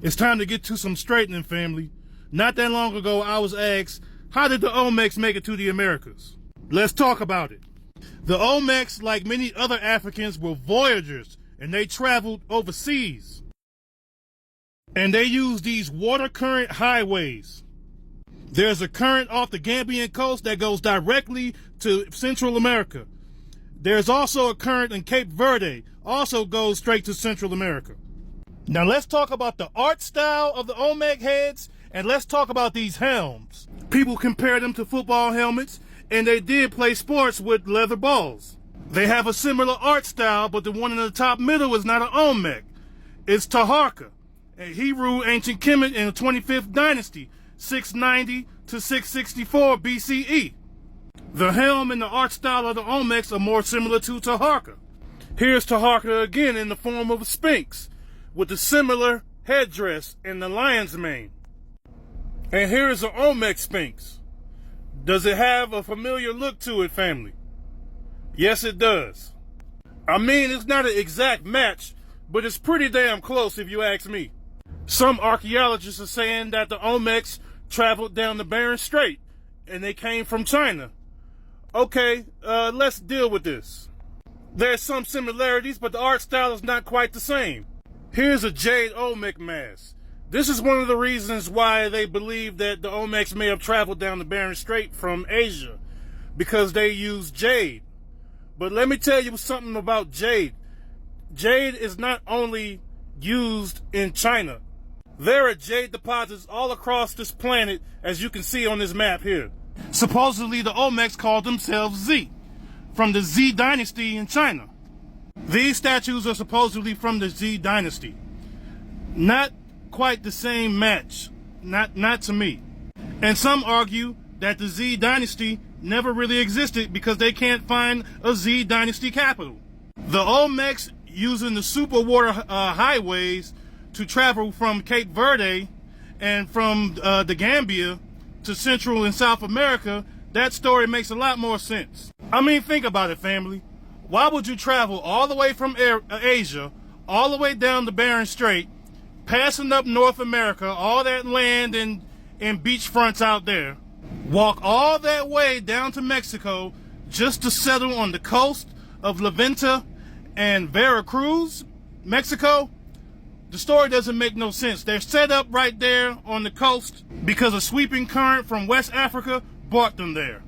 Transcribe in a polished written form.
It's time to get to some straightening, family. Not that long ago, I was asked, how did the Olmecs make it to the Americas? Let's talk about it. The Olmecs, like many other Africans, were voyagers, and they traveled overseas. And they used these water current highways. There's a current off the Gambian coast that goes directly to Central America. There's also a current in Cape Verde, also goes straight to Central America. Now let's talk about the art style of the Olmec heads, and let's talk about these helms. People compare them to football helmets, and they did play sports with leather balls. They have a similar art style, but the one in the top middle is not an Olmec. It's Taharka. And he ruled ancient Kemet in the 25th dynasty, 690 to 664 BCE. The helm and the art style of the Olmecs are more similar to Taharka. Here's Taharka again in the form of a sphinx, with a similar headdress and the lion's mane. And here is an Olmec sphinx. Does it have a familiar look to it, family? Yes, it does. I mean, it's not an exact match, but it's pretty damn close if you ask me. Some archaeologists are saying that the Olmecs traveled down the Bering Strait and they came from China. Okay, let's deal with this. There's some similarities, but the art style is not quite the same. Here's a jade Olmec mask. This is one of the reasons why they believe that the Olmecs may have traveled down the Bering Strait from Asia, because they use jade. But let me tell you something about jade. Jade is not only used in China. There are jade deposits all across this planet, as you can see on this map here. Supposedly the Olmecs called themselves Z, from the Z dynasty in China. These statues are supposedly from the Z dynasty. Not quite the same match, not to me. And some argue that the Z dynasty never really existed because they can't find a Z dynasty capital. The Olmecs using the superwater highways to travel from Cape Verde and from the Gambia to Central and South America, that story makes a lot more sense. I mean, think about it, family. Why would you travel all the way from Asia, all the way down the Bering Strait, passing up North America, all that land and beachfronts out there, walk all that way down to Mexico just to settle on the coast of La Venta and Veracruz, Mexico? The story doesn't make no sense. They're set up right there on the coast because a sweeping current from West Africa brought them there.